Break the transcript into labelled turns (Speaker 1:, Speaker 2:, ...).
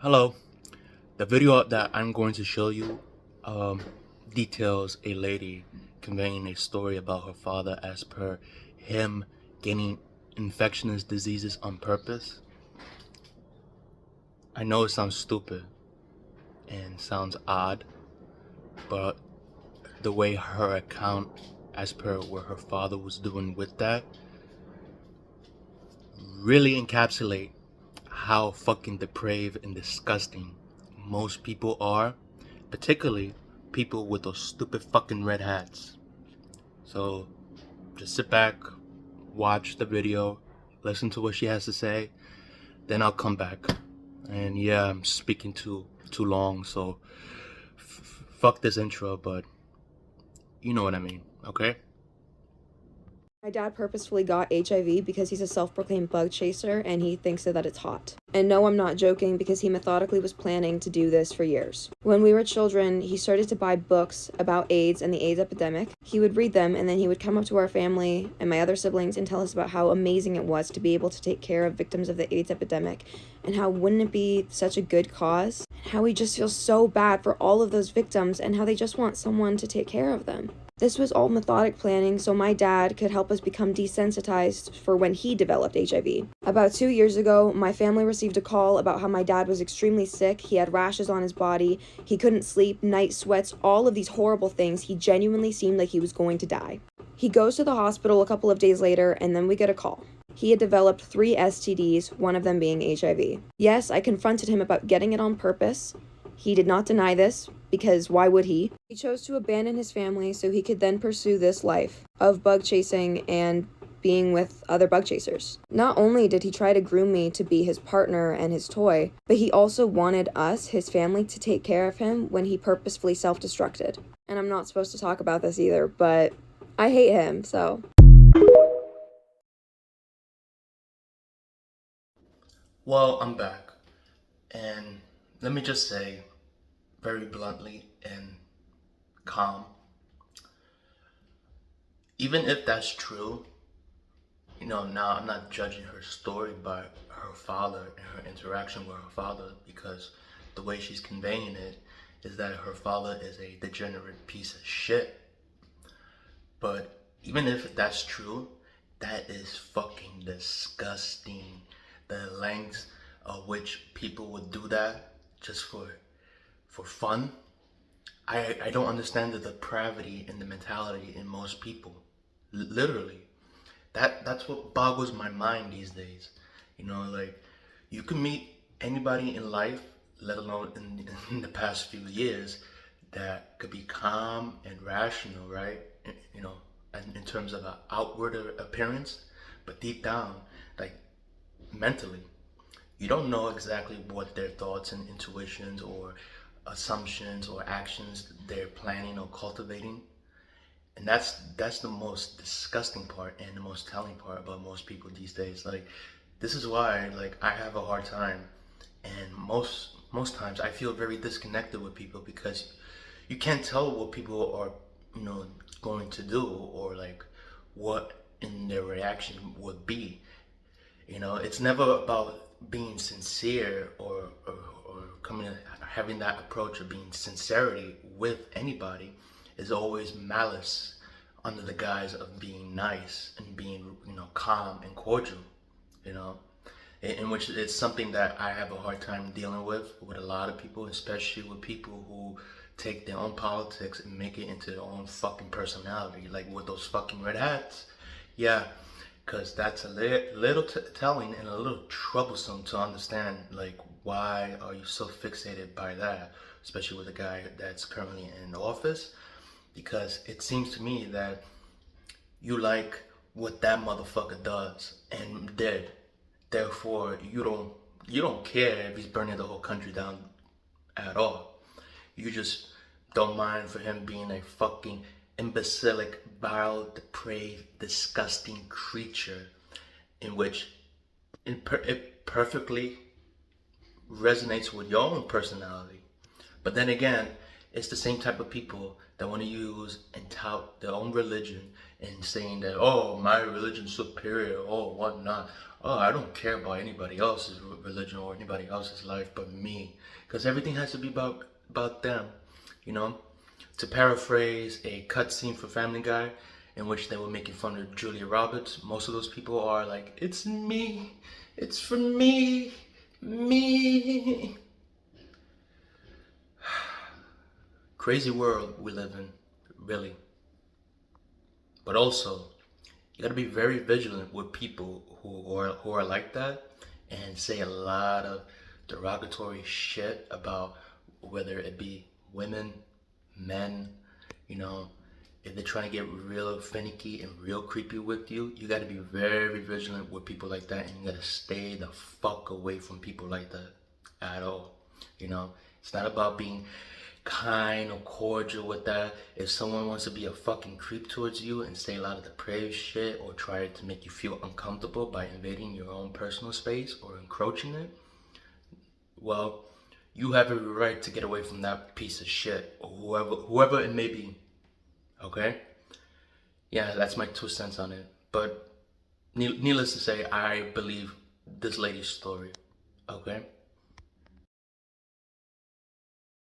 Speaker 1: Hello. The video that I'm going to show you um, details a lady conveying a story about her father as per him getting infectious diseases on purpose. I know it sounds stupid and sounds odd, but the way her account as per what her father was doing with that really encapsulate how fucking depraved and disgusting most people are, particularly people with those stupid fucking red hats. So just sit back, watch the video, listen to what she has to say, then I'll come back. And yeah, I'm speaking too long, so fuck this intro, but you know what I mean, okay?
Speaker 2: My dad purposefully got HIV because he's a self-proclaimed bug chaser and he thinks that it's hot. And no, I'm not joking because he methodically was planning to do this for years. When we were children, he started to buy books about AIDS and the AIDS epidemic. He would read them and then he would come up to our family and my other siblings and tell us about how amazing it was to be able to take care of victims of the AIDS epidemic and how wouldn't it be such a good cause? And how he just feels so bad for all of those victims and how they just want someone to take care of them. This was all methodic planning so my dad could help us become desensitized for when he developed HIV. About 2 years ago, my family received a call about how my dad was extremely sick. He had rashes on his body, he couldn't sleep, night sweats, all of these horrible things. He genuinely seemed like he was going to die. He goes to the hospital a couple of days later, and then we get a call. He had developed 3 STDs, one of them being HIV. Yes, I confronted him about getting it on purpose. He did not deny this, because why would he? He chose to abandon his family so he could then pursue this life of bug chasing and being with other bug chasers. Not only did he try to groom me to be his partner and his toy, but he also wanted us, his family, to take care of him when he purposefully self-destructed. And I'm not supposed to talk about this either, but I hate him, so.
Speaker 1: Well, I'm back. And let me just say, very bluntly and calm, even if that's true, now I'm not judging her story by her father and her interaction with her father, because the way she's conveying it is that her father is a degenerate piece of shit. But even if that's true, that is fucking disgusting. The lengths of which people would do that just for fun. I don't understand the depravity and the mentality in most people. Literally. That's what boggles my mind these days. Like, you can meet anybody in life, let alone in the past few years, that could be calm and rational, right? In terms of an outward appearance, but deep down, like, mentally, you don't know exactly what their thoughts and intuitions or assumptions or actions they're planning or cultivating. And that's the most disgusting part and the most telling part about most people these days. Like, this is why, like, I have a hard time, and most times I feel very disconnected with people, because you can't tell what people are, going to do, or like what in their reaction would be. It's never about being sincere, or coming having that approach of being sincerity with anybody. Is always malice under the guise of being nice and being, calm and cordial, you know in which it's something that I have a hard time dealing with a lot of people, especially with people who take their own politics and make it into their own fucking personality, like with those fucking red hats. Yeah, because that's a little telling and a little troublesome to understand. Like, why are you so fixated by that, especially with a guy that's currently in office? Because it seems to me that you like what that motherfucker does and did. Therefore, you don't care if he's burning the whole country down at all. You just don't mind for him being a fucking imbecilic, vile, depraved, disgusting creature, in which it perfectly resonates with your own personality. But then again, It's the same type of people that want to use and tout their own religion and saying that, oh, my religion's superior, oh, whatnot. Oh, I don't care about anybody else's religion or anybody else's life but me. Because everything has to be about them, you know? To paraphrase a cutscene for Family Guy, in which they were making fun of Julia Roberts, most of those people are like, it's me, it's for me, me. Crazy world we live in, really. But also, you gotta be very vigilant with people who are like that and say a lot of derogatory shit about whether it be women, men, you know, if they're trying to get real finicky and real creepy with you, you gotta be very vigilant with people like that, and you gotta stay the fuck away from people like that at all. You know, it's not about being kind or cordial with that. If someone wants to be a fucking creep towards you and say a lot of depraved shit or try to make you feel uncomfortable by invading your own personal space or encroaching it, well, you have every right to get away from that piece of shit or whoever it may be. Okay? Yeah, that's my 2 cents on it. But needless to say, I believe this lady's story. Okay?